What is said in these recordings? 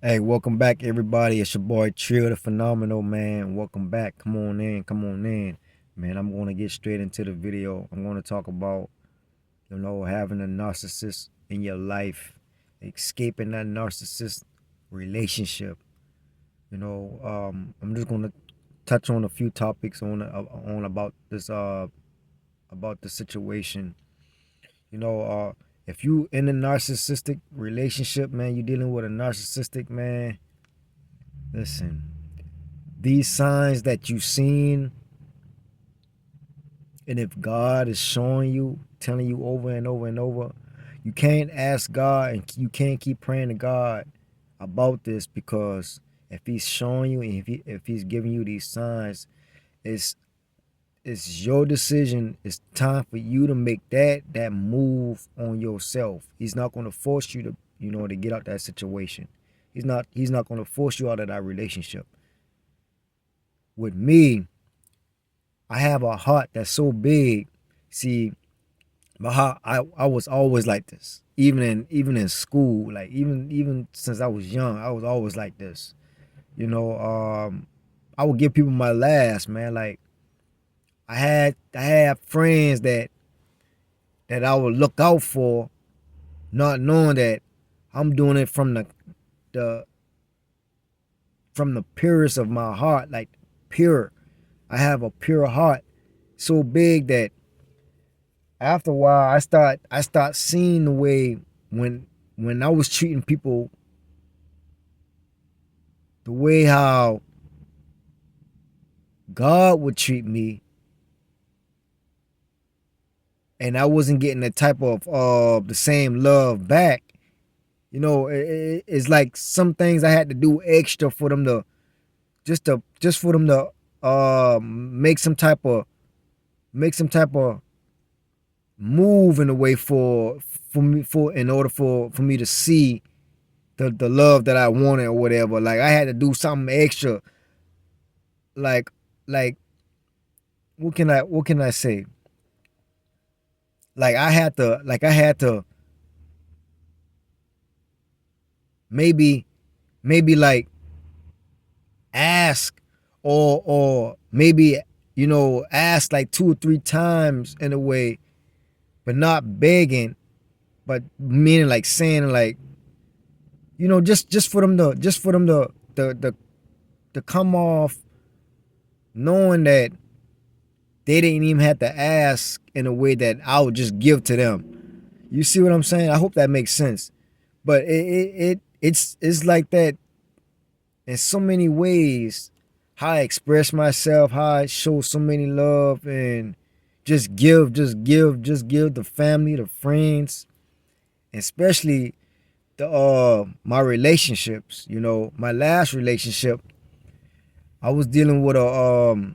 Hey, welcome back, everybody. It's your boy Trill, the Phenomenal Man. Welcome back. Come on in. Come on in. Man, I'm going to get straight into the video. I'm going to talk about, having a narcissist in your life, escaping that narcissist relationship. I'm just going to touch on a few topics on about the situation. You know, uh, if you in a narcissistic relationship, man, you dealing with a narcissistic man. Listen, these signs that you've seen, and if God is showing you, telling you over and over and over, you can't ask God and you can't keep praying to God about this, because if He's showing you and if He's giving you these signs, it's it's your decision. It's time for you to make that move on yourself. He's not going to force you to get out that situation. He's not going to force you out of that relationship. With me, I have a heart that's so big. See, my heart, I was always like this. Even in school, like even since I was young, I was always like this. You know, I would give people my last, man. Like I had friends that I would look out for, not knowing that I'm doing it the from the purest of my heart, like pure. I have a pure heart, so big that after a while I start seeing the way when I was treating people, the way how God would treat me, and I wasn't getting the type of the same love back. It's like some things I had to do extra for them to just for them to make some type of move in a way for me, for in order for me to see the love that I wanted or whatever. Like I had to do something extra. Like like what can I say? Like I had to maybe like ask, or maybe ask like 2 or 3 times in a way, but not begging, but meaning like saying like, just for them to come off knowing that they didn't even have to ask, in a way that I would just give to them. You see what I'm saying? I hope that makes sense. But it's like that in so many ways. How I express myself, how I show so many love, and just give the family, the friends, especially the my relationships. My last relationship, I was dealing with a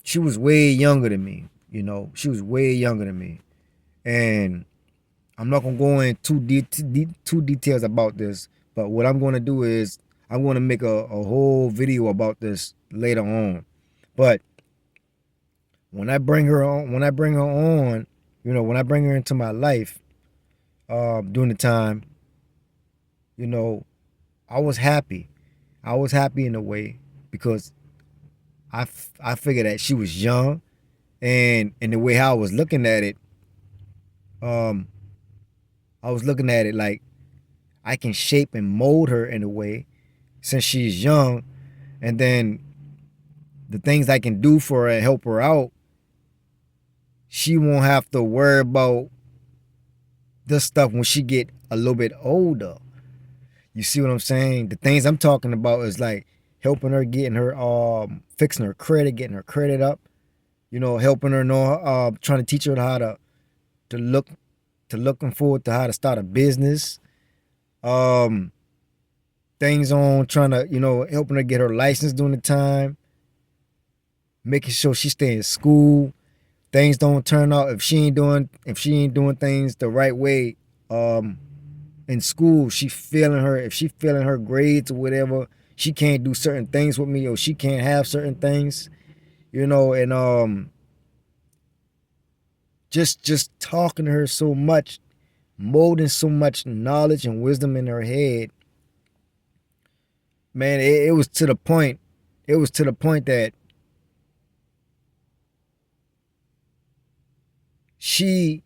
she was way younger than me. She was way younger than me, and I'm not gonna go in too details about this. But what I'm gonna do is I'm gonna make a whole video about this later on. But when I bring her into my life, during the time, you know, I was happy. I was happy in a way, because I figured that she was young, and the way how I was looking at it, um, I was looking at it like I can shape and mold her in a way, since she's young, and then the things I can do for her and help her out, she won't have to worry about this stuff when she get a little bit older. You see what I'm saying? The things I'm talking about is like helping her, getting her fixing her credit, getting her credit up, helping her know, trying to teach her how to look to looking forward to how to start a business. Um Things on trying to, helping her get her license during the time, making sure she stay in school. Things don't turn out, if she ain't doing things the right way, um in school, if she feeling her grades or whatever, she can't do certain things with me, or she can't have certain things, and just talking to her so much, molding so much knowledge and wisdom in her head, man, it was to the point. It was to the point that she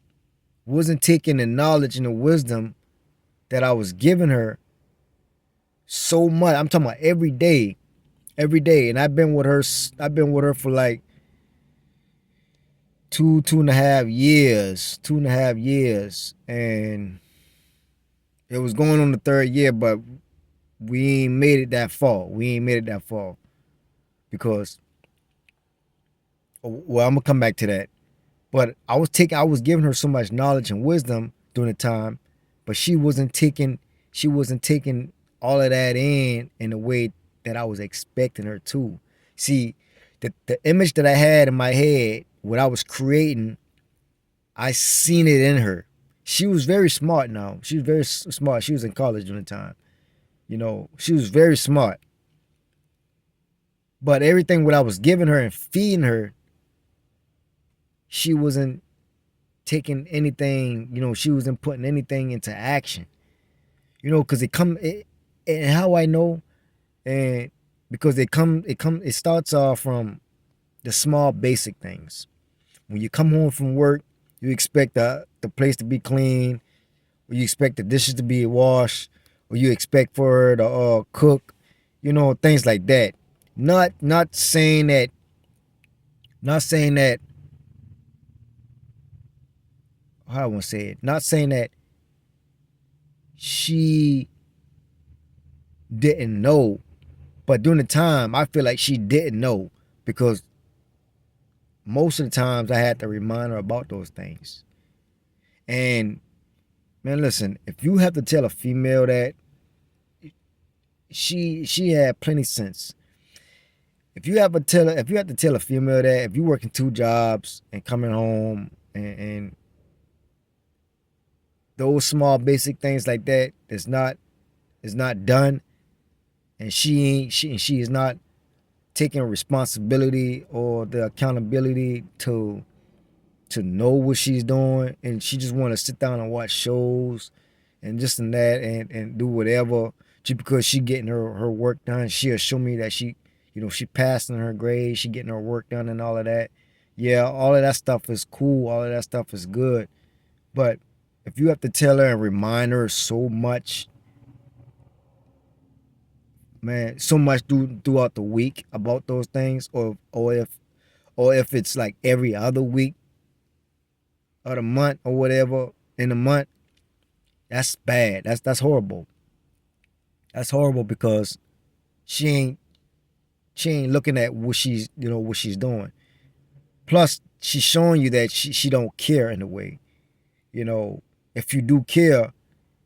wasn't taking the knowledge and the wisdom that I was giving her so much. I'm talking about every day, and I've been with her. I've been with her for like 2.5 years, 2.5 years, and it was going on the third year, but we ain't made it that far. We ain't made it that far because, well, I'm gonna come back to that. But I was giving her so much knowledge and wisdom during the time, but she wasn't taking all of that in the way that I was expecting her to. See, the image that I had in my head, what I was creating, I seen it in her. She was very smart now. She was very smart. She was in college during the time. She was very smart. But everything what I was giving her and feeding her, she wasn't taking anything, she wasn't putting anything into action. Because and how I know, and because it starts off from the small basic things. When you come home from work, you expect the place to be clean, or you expect the dishes to be washed, or you expect for her to cook, things like that. Not saying that, not saying that, how I want to say it, not saying that she didn't know, but during the time, I feel like she didn't know because most of the times I had to remind her about those things. And man, listen, if you have to tell a female that, she had plenty sense. If you have to tell a female that if you're working two jobs and coming home and those small basic things like that is not done, and she is not taking responsibility or the accountability to know what she's doing, and she just want to sit down and watch shows and this and that and do whatever just because she getting her work done. She'll show me that she passing her grades, she getting her work done and all of that. Yeah, all of that stuff is cool, all of that stuff is good. But if you have to tell her and remind her so much, man, so much throughout the week about those things, or if it's like every other week of the month or whatever in the month, that's bad. That's horrible. That's horrible because she ain't she ain't looking at what she's doing. Plus, she's showing you that she don't care in a way. You know, if you do care,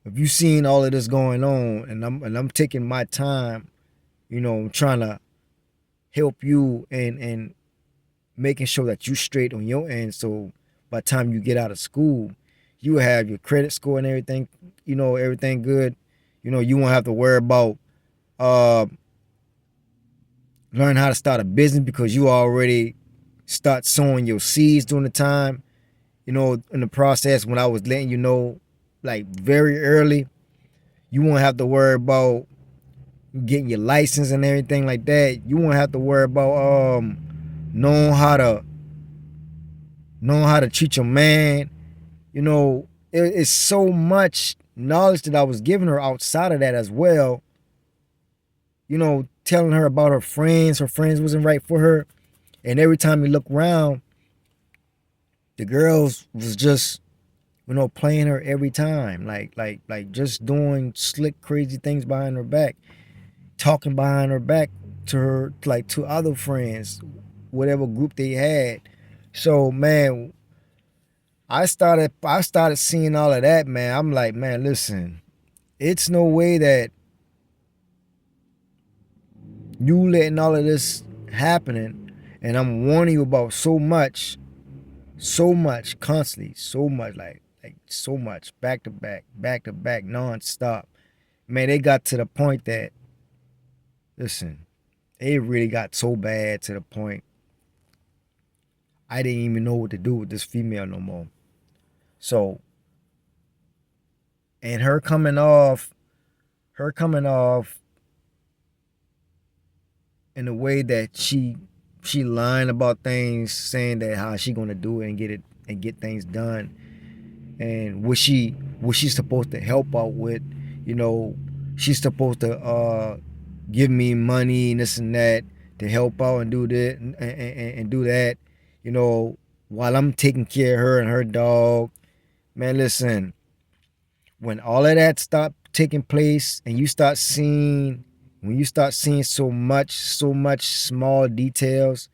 if you seen all of this going on, and I'm taking my time, trying to help you and making sure that you straight on your end. So by the time you get out of school, you will have your credit score and everything, everything good. You won't have to worry about uh learn how to start a business because you already start sowing your seeds during the time, in the process when I was letting you know, like very early. You won't have to worry about getting your license and everything like that. You won't have to worry about knowing how to knowing how to treat your man. It's so much knowledge that I was giving her outside of that as well. Telling her about her friends wasn't right for her, and every time you look around, the girls was just playing her every time, like just doing slick, crazy things behind her back, talking behind her back to her, like to other friends, whatever group they had. So man, I started seeing all of that, man. I'm like, man, listen, it's no way that you letting all of this happening, and I'm warning you about so much constantly, so much, like so much, back to back, non-stop. Man, they got to the point that, listen, it really got so bad to the point I didn't even know what to do with this female no more. So, and her coming off in a way that she lying about things, saying that how she gonna do it and get it and get things done, and what she supposed to help out with, you know, she's supposed to give me money and this and that to help out and do this and do that, you know, while I'm taking care of her and her dog. Man, listen, when all of that stop taking place and you start seeing when you start seeing so much small details,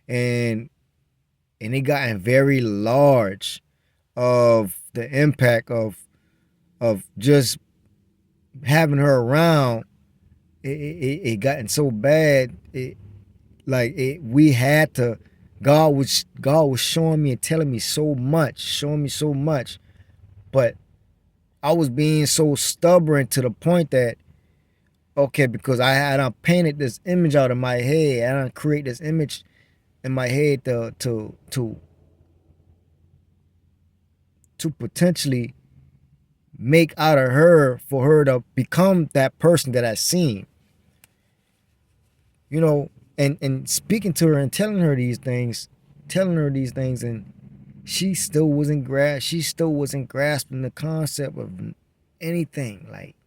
and it gotten very large of the impact of just having her around, it gotten so bad. We had to. God was showing me and telling me so much, showing me so much, but I was being so stubborn to the point that, okay, because I had painted this image out of my head, and I create this image in my head to potentially make out of her for her to become that person that I seen, you know, and speaking to her and telling her these things, and she still wasn't grasping the concept of anything. Like,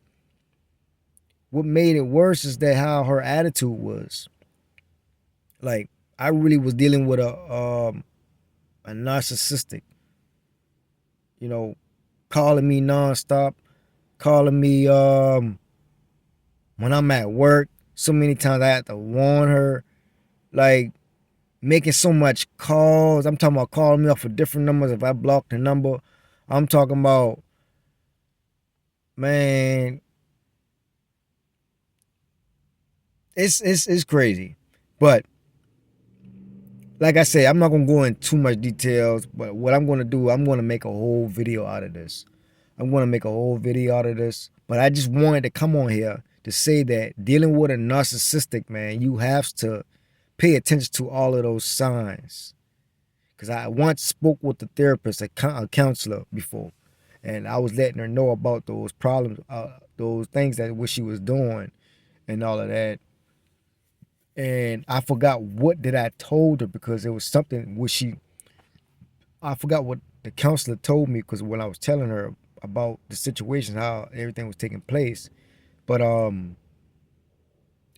what made it worse is that how her attitude was. Like, I really was dealing with a narcissistic, you know, calling me nonstop, calling me when I'm at work. So many times I had to warn her, like making so much calls. I'm talking about calling me off of different numbers. If I block the number, I'm talking about, man, it's crazy. But like I said, I'm not gonna go in too much details. But what I'm gonna do, I'm gonna make a whole video out of this. I'm gonna make a whole video out of this. But I just wanted to come on here to say that dealing with a narcissistic man, you have to pay attention to all of those signs. Because I once spoke with a therapist, a counselor before, and I was letting her know about those problems, those things that what she was doing, and all of that. And I forgot what did I told her, because it was something which I forgot what the counselor told me, because when I was telling her about the situation, how everything was taking place, but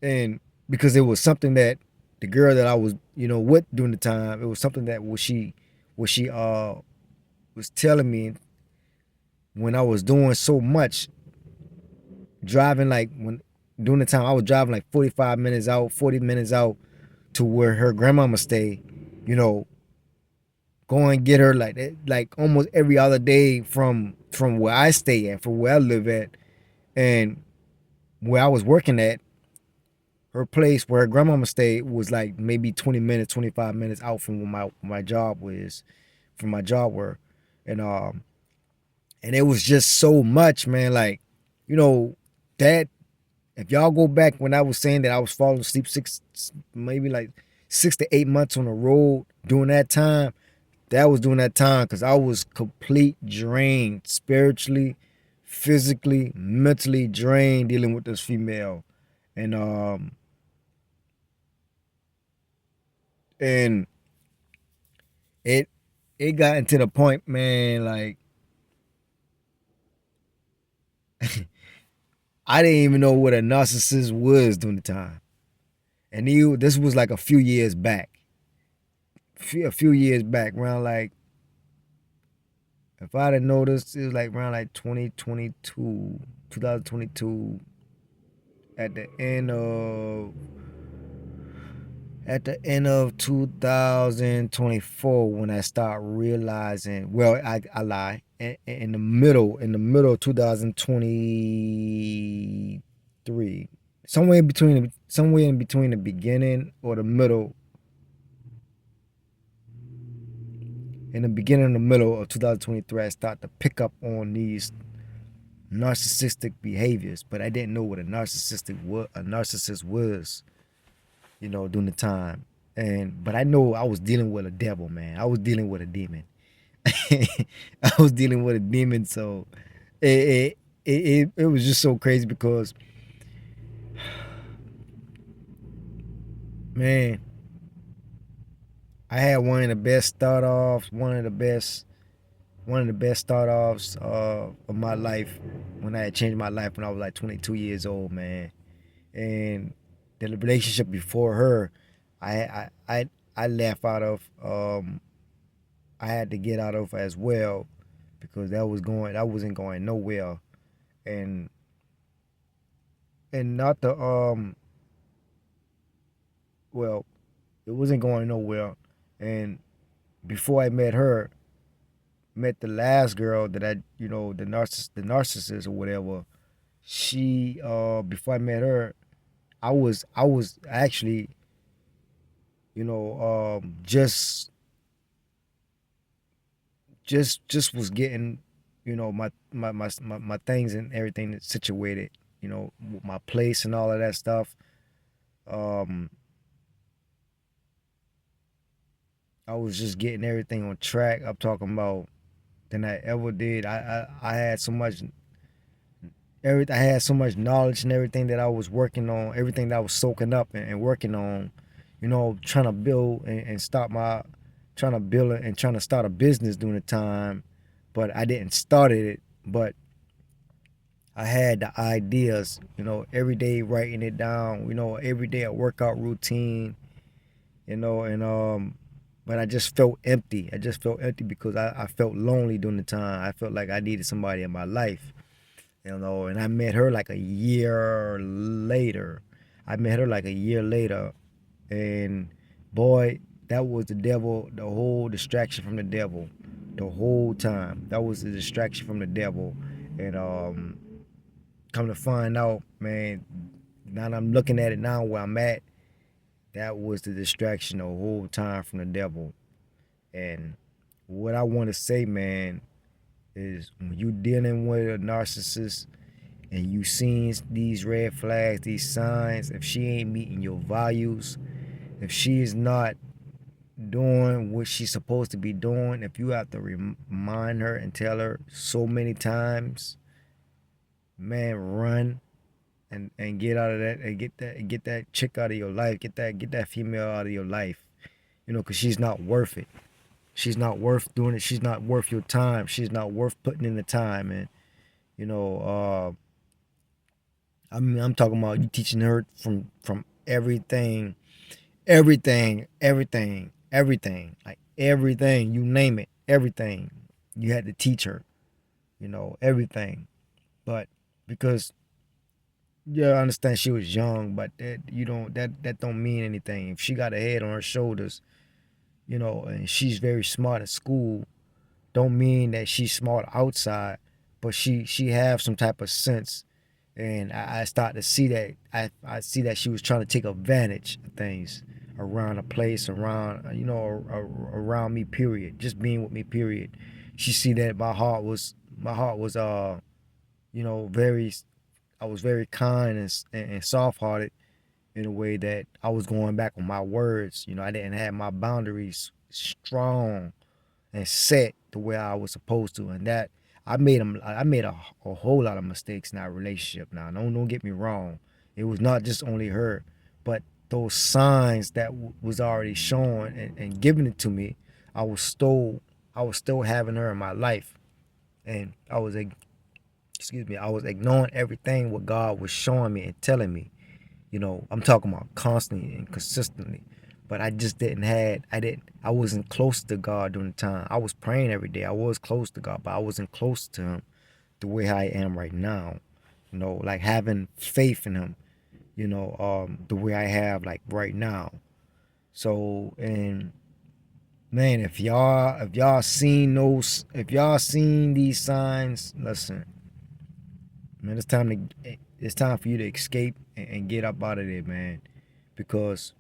and because it was something that the girl that I was, you know, with during the time, it was something that what she was telling me when I was doing so much driving, like when during the time I was driving like 45 minutes out, 40 minutes out to where her grandmama stay, you know, go and get her like almost every other day from where I stay at, from where I live at, and where I was working at. Her place where her grandmama stayed was like maybe 20 minutes, 25 minutes out from where my job was, from my job were, and it was just so much, man. Like, you know, that if y'all go back when I was saying that I was falling asleep maybe like 6 to 8 months on the road during that time, that was during that time because I was complete drained spiritually, physically, mentally drained dealing with this female, and and it it got into the point, man. Like, I didn't even know what a narcissist was during the time, and this was like a few years back, a few years back, around like, if I'd have noticed, it was like around like 2022, 2022, at the end of at the end of 2024 when I start realizing, well, I lie, in the middle of 2023, somewhere in between the beginning or the middle, in the beginning and the middle of 2023, I start to pick up on these narcissistic behaviors, but I didn't know what a narcissist was, you know, during the time. But I know I was dealing with a devil, man. I was dealing with a demon. I was dealing with a demon, so it was just so crazy because Man, I had one of the best start offs, one of the best start offs of my life when I had changed my life when I was like 22 years old, man. And the relationship before her, I I I, I left out of. I had to get out of as well because that wasn't going nowhere, and not the well, it wasn't going nowhere, and before I met her, met the last girl that I, the narcissist or whatever. She before I met her, I was actually, just was getting, my things and everything situated, my place and all of that stuff. Um, I was just getting everything on track. I'm talking about than I ever did. I had so much I had so much knowledge and everything that I was working on, everything that I was soaking up and working on, trying to build and start my trying to build and trying to start a business during the time, but I didn't start it. But I had the ideas, every day writing it down, every day a workout routine, and but I just felt empty. I just felt empty because I felt lonely during the time. I felt like I needed somebody in my life, and I met her like a year later. I met her like a year later, and boy, that was the devil, the whole distraction from the devil, the whole time. That was the distraction from the devil, and come to find out, man, now that I'm looking at it now where I'm at, that was the distraction the whole time from the devil. And what I want to say, man, is when you dealing with a narcissist and you seeing these red flags, these signs, if she ain't meeting your values, if she is not doing what she's supposed to be doing, if you have to remind her and tell her so many times, man, run and get out of that and get that chick out of your life, get that female out of your life, because she's not worth it. She's not worth doing it. She's not worth your time. She's not worth putting in the time. And you know, I mean, I'm talking about you teaching her from everything, everything, like everything. You name it, everything. You had to teach her, everything. But because yeah, I understand she was young, but that don't mean anything. If she got a head on her shoulders, and she's very smart at school, don't mean that she's smart outside, but she have some type of sense. And I start to see that I see that she was trying to take advantage of things around the place, around around me. Period. Just being with me. Period. She see that my heart was very, I was very kind and soft hearted in a way that I was going back on my words. I didn't have my boundaries strong and set the way I was supposed to, and that I made a whole lot of mistakes in that relationship. Now, don't get me wrong, it was not just only her, but those signs that was already showing and giving it to me. I was still having her in my life, and I was ignoring everything what God was showing me and telling me. I'm talking about constantly and consistently. But I wasn't close to God during the time. I was praying every day. I was close to God, but I wasn't close to him the way I am right now. Like having faith in him, the way I have like right now. So, and man, if y'all seen these signs, listen, man, it's time for you to escape and get up out of there, man. Because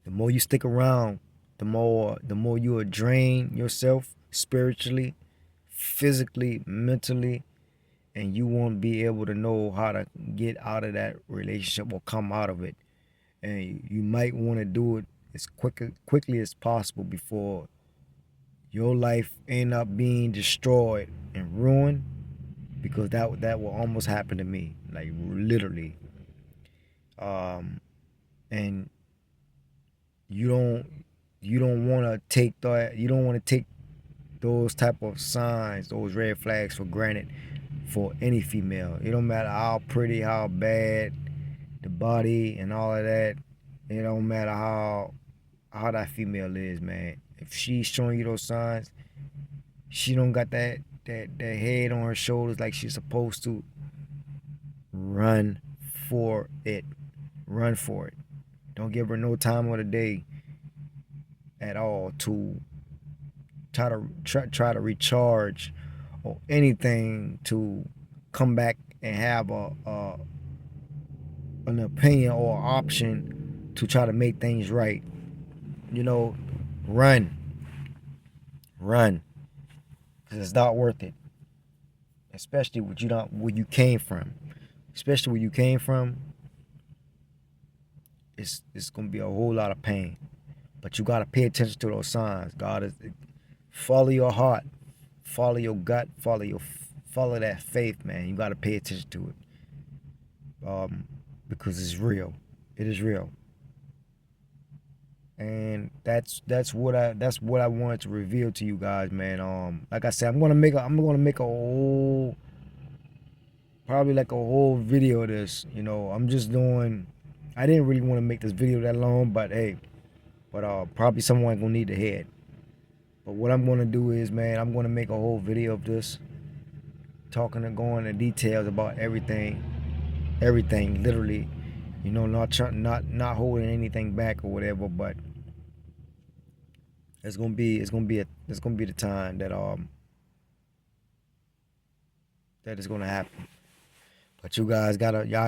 the more you stick around, the more you will drain yourself spiritually, physically, mentally, and you won't be able to know how to get out of that relationship or come out of it. And you might want to do it as quickly as possible before your life end up being destroyed and ruined, because that will almost happen to me, like literally. Um, and you don't you don't want to take that you don't want to take those type of signs, those red flags for granted for any female. It don't matter how pretty, how bad the body and all of that. It don't matter how that female is, man. If she's showing you those signs, she don't got that head on her shoulders like she's supposed to. Run for it. Run for it. Don't give her no time of the day at all to try to recharge or anything to come back and have a an opinion or option to try to make things right. You know, run, run, because it's not worth it. Especially what you don't where you came from. Especially where you came from, it's gonna be a whole lot of pain. But you gotta pay attention to those signs. God is follow your heart, follow your gut, follow that faith, man. You gotta pay attention to it, because it's real. It is real, and that's what I wanted to reveal to you guys, man. Like I said, I'm gonna make a whole probably like a whole video of this. I'm just doing. I didn't really want to make this video that long, but hey, probably someone gonna need to hear it. But what I'm gonna do is, man, I'm gonna make a whole video of this, talking and going into details about everything, literally. Not trying, not holding anything back or whatever. But it's gonna be the time that is gonna happen. But y'all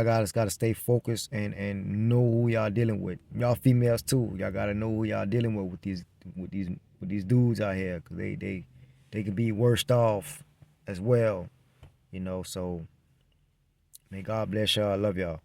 gotta stay focused and know who y'all dealing with. Y'all females too. Y'all gotta know who y'all dealing with these dudes out here, cause they can be worst off as well. So may God bless y'all. I love y'all.